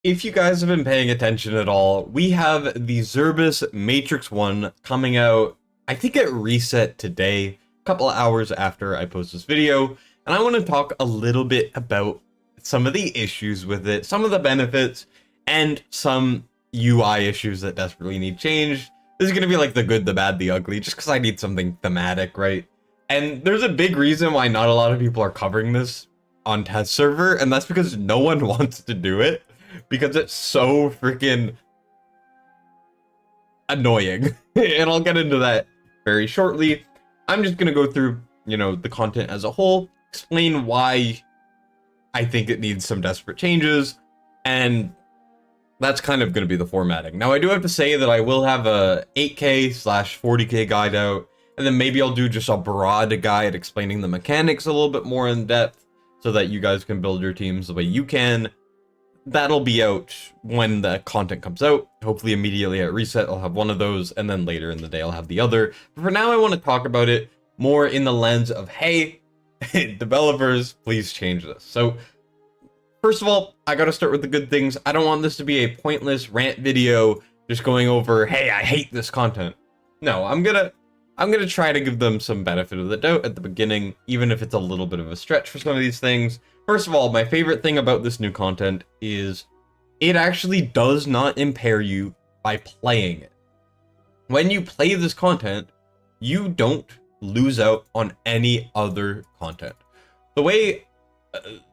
If you guys have been paying attention at all, we have the Zerbus Matrix 1 coming out, I think at reset today, a couple of hours after I post this video, and I want to talk a little bit about some of the issues with it, some of the benefits, and some UI issues that desperately need changed. This is going to be like the good, the bad, the ugly, just because I need something thematic, right? And there's a big reason why not a lot of people are covering this on test server, and that's because no one wants to do it because it's so freaking annoying. And I'll get into that very shortly. I'm just gonna go through, the content as a whole, explain why I think it needs some desperate changes, and that's kind of gonna be the formatting. Now, I do have to say that I will have a 8K slash 40K guide out, and then maybe I'll do just a broad guide explaining the mechanics a little bit more in depth so that you guys can build your teams the way you can. That'll be out when the content comes out. Hopefully immediately at reset, I'll have one of those, and then later in the day, I'll have the other. But for now, I want to talk about it more in the lens of, hey, developers, please change this. So, first of all, I gotta start with the good things. I don't want this to be a pointless rant video just going over, hey, I hate this content. No, I'm gonna try to give them some benefit of the doubt at the beginning, even if it's a little bit of a stretch for some of these things. First of all, my favorite thing about this new content is it actually does not impair you by playing it. When you play this content, you don't lose out on any other content. The way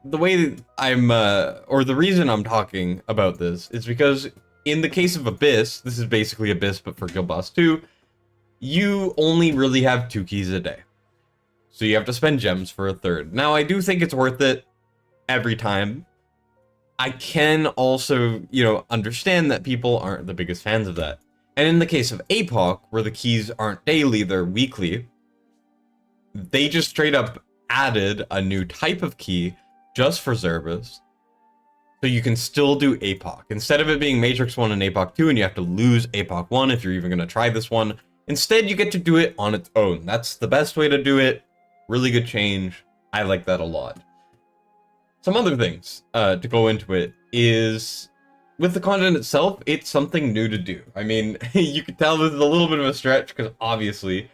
the reason I'm talking about this is because in the case of Abyss, this is basically Abyss but for Guild Boss 2, you only really have 2 keys a day. So you have to spend gems for a third. Now, I do think it's worth it every time. I can also, understand that people aren't the biggest fans of that. And in the case of APOC, where the keys aren't daily, they're weekly, they just straight up added a new type of key just for Zerbus. So you can still do APOC. Instead of it being Matrix 1 and APOC 2, and you have to lose APOC 1 if you're even going to try this one, instead you get to do it on its own. That's the best way to do it. Really good change. I like that a lot. Some other things to go into it is, with the content itself, it's something new to do. I mean, you can tell this is a little bit of a stretch, because obviously,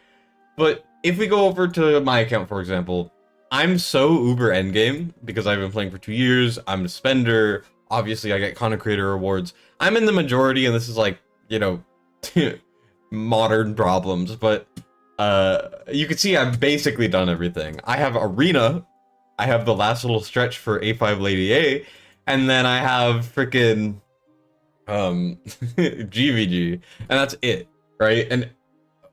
but if we go over to my account, for example, I'm so uber endgame, because I've been playing for 2 years, I'm a spender, obviously I get content creator rewards, I'm in the majority, and this is like, modern problems, but you can see I've basically done everything. I have Arena, I have the last little stretch for A5 Lady A, and then I have freaking GVG, and that's it, right? And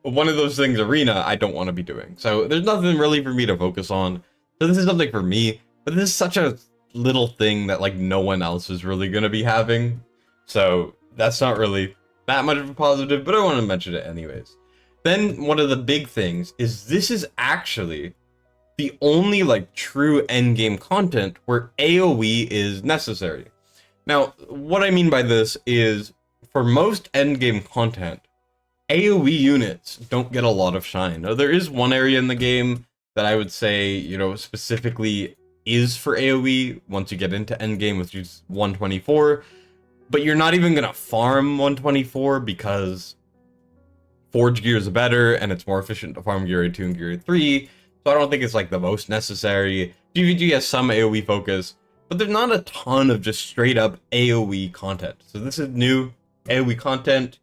one of those things, Arena, I don't want to be doing. So there's nothing really for me to focus on. So this is something for me, but this is such a little thing that like no one else is really going to be having. So that's not really that much of a positive, but I want to mention it anyways. Then one of the big things is this is actually the only like true endgame content where AoE is necessary. Now, what I mean by this is for most endgame content, AoE units don't get a lot of shine. Now, there is one area in the game that I would say, specifically is for AoE once you get into endgame, which is 124, but you're not even gonna farm 124 because Forge gear is better and it's more efficient to farm gear 2 and gear 3. So I don't think it's like the most necessary. GVG has some AoE focus, but there's not a ton of just straight up AoE content. So this is new AoE content,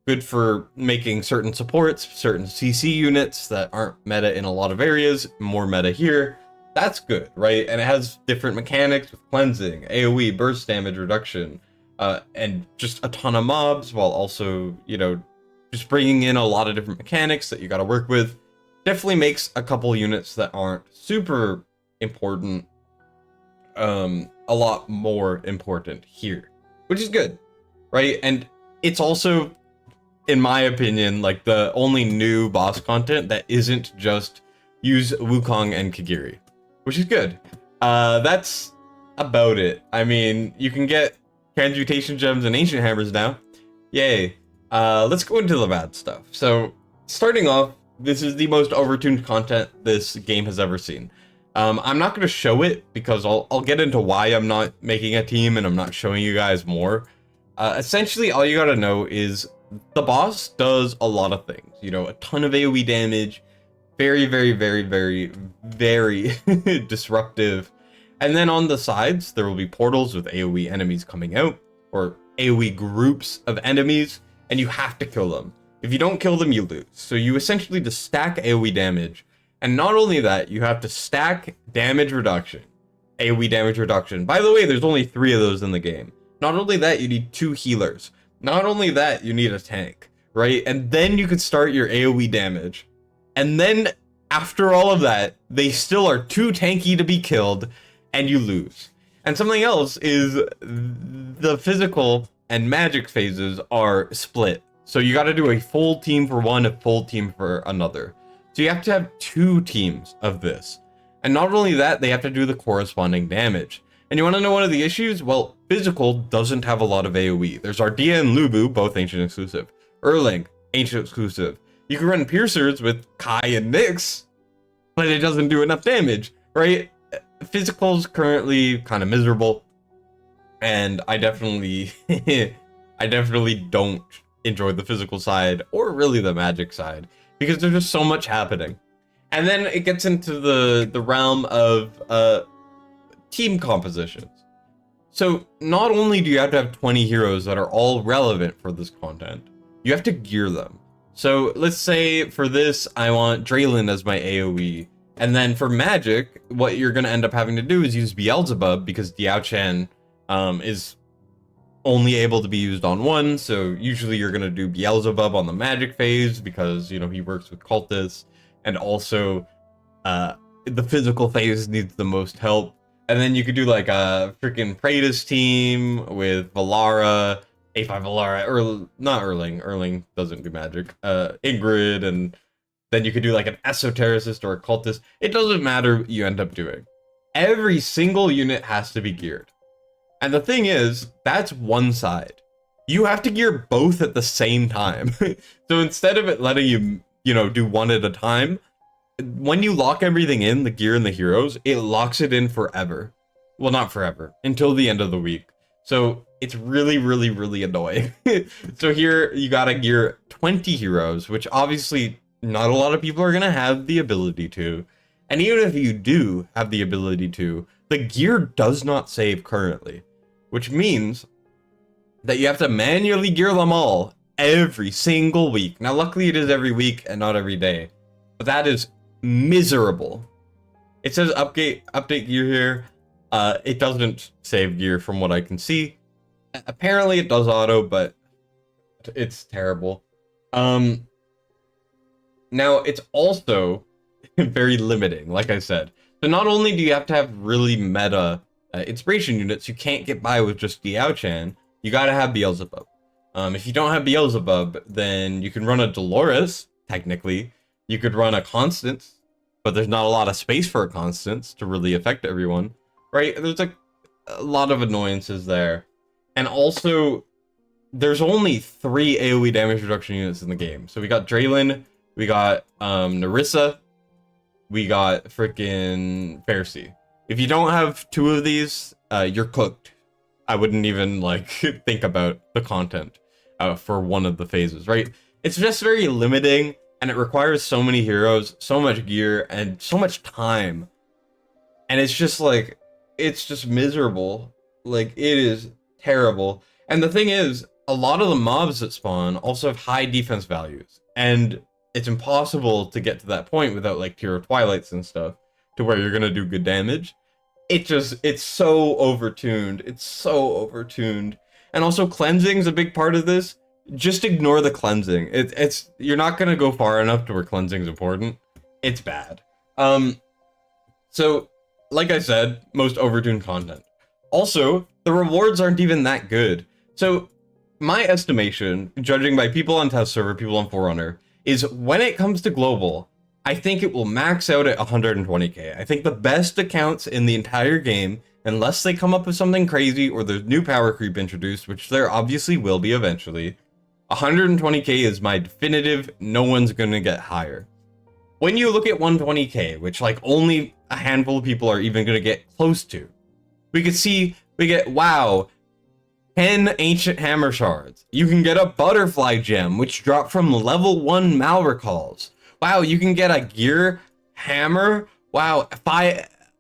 good for making certain supports, certain CC units that aren't meta in a lot of areas, more meta here. That's good, right? And it has different mechanics with cleansing, AoE, burst damage reduction, and just a ton of mobs, while also, just bringing in a lot of different mechanics that you got to work with. Definitely makes a couple units that aren't super important a lot more important here, which is good, right? And it's also, in my opinion, like the only new boss content that isn't just use Wukong and Kagiri, which is good. That's about it. I mean, you can get transmutation gems and ancient hammers now. Yay. Let's go into the bad stuff. So starting off, this is the most overtuned content this game has ever seen. I'm not going to show it because I'll get into why I'm not making a team and I'm not showing you guys more. Essentially, all you got to know is the boss does a lot of things. You know, a ton of AoE damage, very, very, very, very, very disruptive. And then on the sides, there will be portals with AoE enemies coming out, or AoE groups of enemies, and you have to kill them. If you don't kill them, you lose. So you essentially just stack AoE damage. And not only that, you have to stack damage reduction. AoE damage reduction. By the way, there's only 3 of those in the game. Not only that, you need 2 healers. Not only that, you need a tank, right? And then you can start your AoE damage. And then after all of that, they still are too tanky to be killed, and you lose. And something else is the physical and magic phases are split. So you got to do a full team for one, a full team for another. So you have to have 2 teams of this. And not only that, they have to do the corresponding damage. And you want to know one of the issues? Well, physical doesn't have a lot of AoE. There's Ardea and Lubu, both ancient exclusive. Erling, ancient exclusive. You can run piercers with Kai and Nyx, but it doesn't do enough damage, right? Physical's currently kind of miserable. And I definitely don't enjoy the physical side or really the magic side because there's just so much happening. And then it gets into the realm of team compositions. So not only do you have to have 20 heroes that are all relevant for this content, you have to gear them. So let's say for this, I want Draylin as my AoE. And then for magic, what you're going to end up having to do is use Beelzebub because Diao-Chan is only able to be used on one. So usually you're going to do Beelzebub on the magic phase because, you know, he works with cultists. And also the physical phase needs the most help. And then you could do like a freaking Praetus team with Valara, A5 Valara, not Erling. Erling doesn't do magic. Ingrid, and then you could do like an Esotericist or a Cultist. It doesn't matter what you end up doing. Every single unit has to be geared. And the thing is, that's one side. You have to gear both at the same time. So instead of it letting you, you know, do one at a time, when you lock everything in, the gear and the heroes, it locks it in forever. Well, not forever, until the end of the week. So it's really, really, really annoying. So here you gotta gear 20 heroes, which obviously not a lot of people are gonna have the ability to. And even if you do have the ability to, the gear does not save currently, which means that you have to manually gear them all every single week. Now, luckily it is every week and not every day, but that is miserable. It says update gear here. It doesn't save gear from what I can see. Apparently it does auto, but it's terrible. Now it's also very limiting, like I said. So not only do you have to have really meta inspiration units, you can't get by with just Diao-Chan, you gotta have Beelzebub. If you don't have Beelzebub, then you can run a Dolores, technically. You could run a Constance, but there's not a lot of space for a Constance to really affect everyone, right? There's a lot of annoyances there. And also, there's only 3 AoE damage reduction units in the game. So we got Draylin, we got Nerissa, we got freaking Pharisee. If you don't have 2 of these, you're cooked. I wouldn't even like think about the content for one of the phases, right? It's just very limiting, and it requires so many heroes, so much gear, and so much time. And it's just like, it's just miserable. Like, it is terrible. And the thing is, a lot of the mobs that spawn also have high defense values, and it's impossible to get to that point without like Tier of Twilights and stuff to where you're gonna do good damage. It's so overtuned. It's so overtuned. And also cleansing's a big part of this. Just ignore the cleansing. It's you're not gonna go far enough to where cleansing's important. It's bad. So like I said, most overtuned content. Also, the rewards aren't even that good. So my estimation, judging by people on test server, people on Forerunner, is when it comes to global, I think it will max out at 120k. I think the best accounts in the entire game, unless they come up with something crazy or there's new power creep introduced, which there obviously will be eventually, 120k is my definitive, no one's gonna get higher. When you look at 120k, which like only a handful of people are even going to get close to. We get, wow, 10 ancient hammer shards. You can get a butterfly gem, which drop from level 1 Malware calls. Wow, you can get a gear hammer. Wow,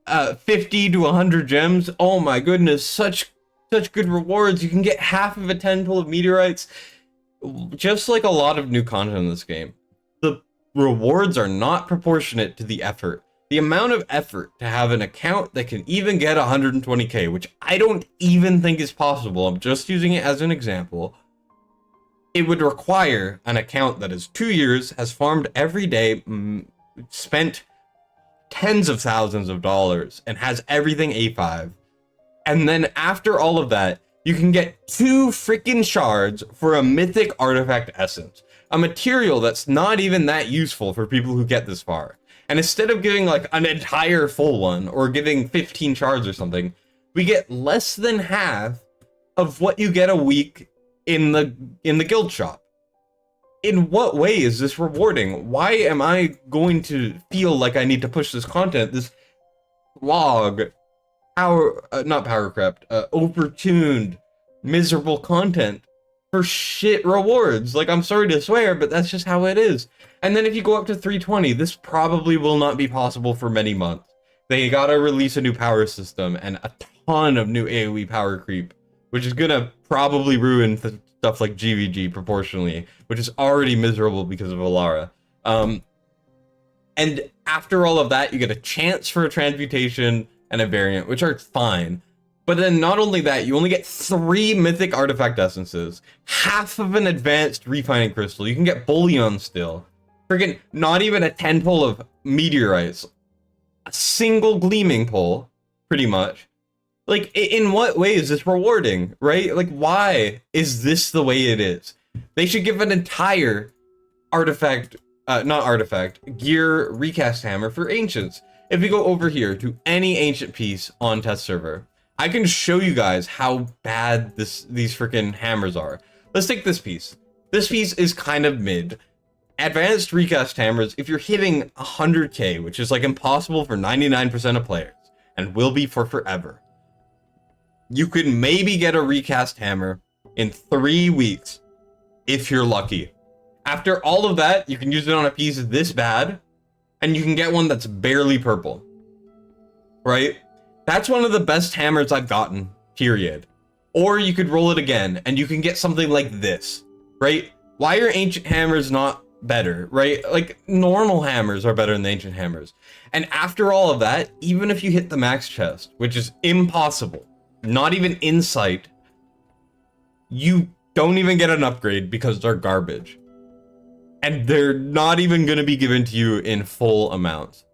50 to 100 gems. Oh my goodness, such good rewards. You can get half of a 10 full of meteorites. Just like a lot of new content in this game, the rewards are not proportionate to the effort. The amount of effort to have an account that can even get 120k, which I don't even think is possible, I'm just using it as an example, it would require an account that is 2 years, has farmed every day, spent tens of thousands of dollars, and has everything A5. And then after all of that, you can get 2 freaking shards for a mythic artifact essence. A material that's not even that useful for people who get this far. And instead of giving like an entire full one, or giving 15 shards or something, we get less than half of what you get a week in the guild shop. In what way is this rewarding? Why am I going to feel like I need to push this content, this log, not power crept, overtuned, miserable content for shit rewards? Like, I'm sorry to swear, but that's just how it is. And then if you go up to 320, this probably will not be possible for many months. They gotta release a new power system and a ton of new AoE power creep, which is gonna probably ruin stuff like GVG proportionally, which is already miserable because of Alara. And after all of that, you get a chance for a transmutation and a variant, which are fine. But then not only that, you only get 3 mythic artifact essences, half of an advanced refining crystal. You can get bullion still. Friggin' not even a 10 pull of meteorites. A single gleaming pull, pretty much. Like, in what way is this rewarding, right? Like, why is this the way it is? They should give an entire gear recast hammer for ancients. If we go over here to any ancient piece on test server, I can show you guys how bad these freaking hammers are. Let's take this piece. This piece is kind of mid. Advanced recast hammers, if you're hitting 100k, which is like impossible for 99% of players, and will be for forever, you could maybe get a recast hammer in 3 weeks, if you're lucky. After all of that, you can use it on a piece this bad, and you can get one that's barely purple. Right? That's one of the best hammers I've gotten, period. Or you could roll it again, and you can get something like this, right? Why are ancient hammers not better, right? Like, normal hammers are better than the ancient hammers. And after all of that, even if you hit the max chest, which is impossible, not even in sight, you don't even get an upgrade because they're garbage. And they're not even going to be given to you in full amounts.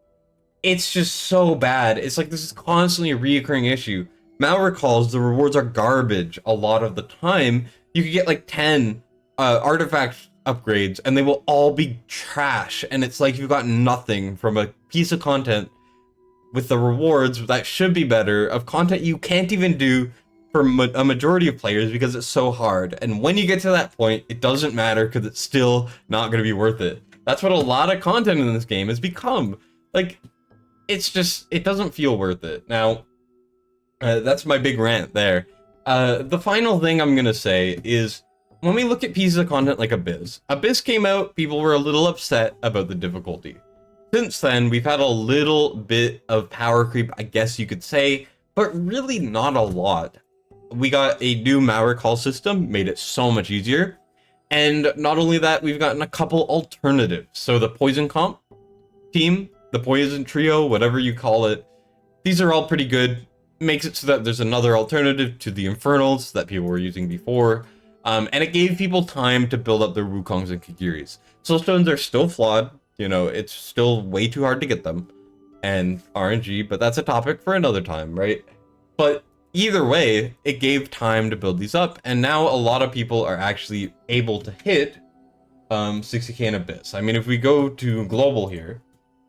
It's just so bad. It's like this is constantly a reoccurring issue. Malware calls, the rewards are garbage a lot of the time. You could get like 10 artifact upgrades and they will all be trash. And it's like you've got nothing from a piece of content with the rewards that should be better, of content you can't even do for a majority of players because it's so hard. And when you get to that point, it doesn't matter because it's still not going to be worth it. That's what a lot of content in this game has become. Like, it's just, it doesn't feel worth it. Now, that's my big rant there. The final thing I'm going to say is, when we look at pieces of content like Abyss came out, people were a little upset about the difficulty. Since then, we've had a little bit of power creep, I guess you could say, but really not a lot. We got a new malware call system, made it so much easier. And not only that, we've gotten a couple alternatives. So the Poison Comp team, the Poison Trio, whatever you call it, these are all pretty good. Makes it so that there's another alternative to the Infernals that people were using before. And it gave people time to build up their Wukongs and Kikiris. Soulstones are still flawed. You know, it's still way too hard to get them. And RNG, but that's a topic for another time, right? But either way, it gave time to build these up, and now a lot of people are actually able to hit 60k in Abyss. I mean, if we go to global here,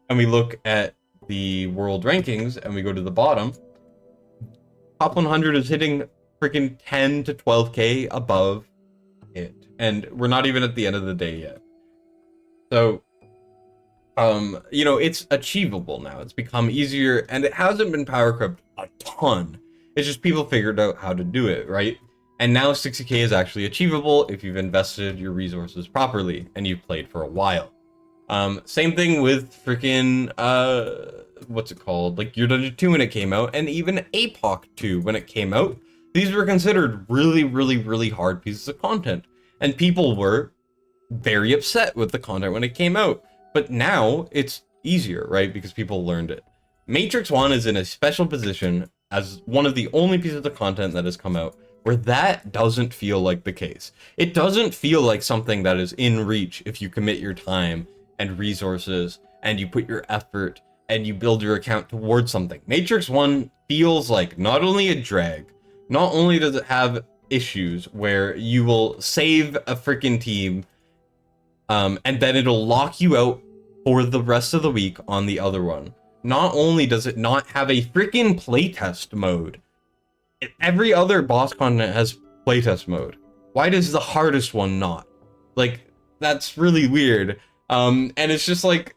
and we look at the world rankings, and we go to the bottom, top 100 is hitting freaking 10 to 12k above it, and we're not even at the end of the day yet. So, you know, it's achievable now. It's become easier, and it hasn't been power crept a ton. It's just people figured out how to do it, right? And now 60k is actually achievable if you've invested your resources properly and you've played for a while. Same thing with freaking, what's it called? Like Your Dungeon 2 when it came out, and even APOC 2 when it came out. These were considered really, really, really hard pieces of content. And people were very upset with the content when it came out. But now it's easier, right? Because people learned it. Matrix 1 is in a special position as one of the only pieces of content that has come out where that doesn't feel like the case. It doesn't feel like something that is in reach if you commit your time and resources and you put your effort and you build your account towards something. Matrix 1 feels like not only a drag, not only does it have issues where you will save a freaking team and then it'll lock you out for the rest of the week on the other one. Not only does it not have a freaking playtest mode, every other boss content has playtest mode. Why does the hardest one not? Like, that's really weird. And it's just like,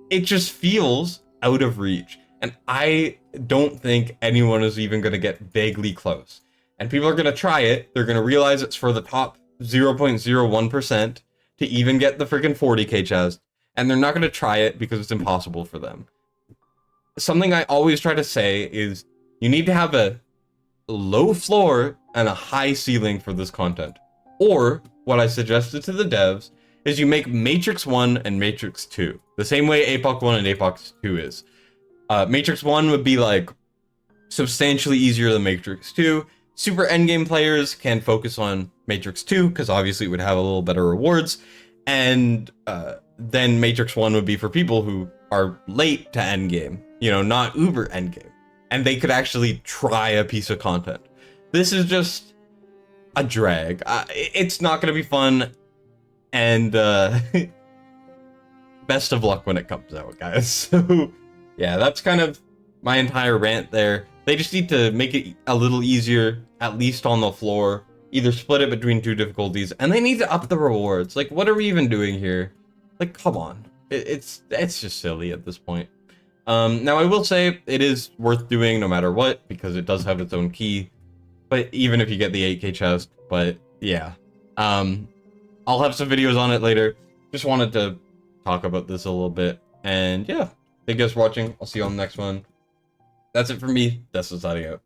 it just feels out of reach. And I don't think anyone is even going to get vaguely close. And people are going to try it. They're going to realize it's for the top 0.01% to even get the freaking 40k chest. And they're not going to try it because it's impossible for them. Something I always try to say is you need to have a low floor and a high ceiling for this content. Or what I suggested to the devs is you make Matrix 1 and Matrix 2. The same way APOC 1 and APOC 2 is. Matrix 1 would be like substantially easier than Matrix 2. Super endgame players can focus on Matrix 2 because obviously it would have a little better rewards. And then Matrix 1 would be for people who are late to endgame, you know, not uber endgame. And they could actually try a piece of content. This is just a drag. It's not going to be fun. And best of luck when it comes out, guys. So yeah, that's kind of my entire rant there. They just need to make it a little easier, at least on the floor. Either split it between 2 difficulties, and they need to up the rewards. Like, what are we even doing here? Like, come on. It's just silly at this point. Now, I will say it is worth doing no matter what, because it does have its own key. But even if you get the 8k chest, but yeah. I'll have some videos on it later. Just wanted to talk about this a little bit. And yeah, thank you guys for watching. I'll see you on the next one. That's it for me. Destined signing out.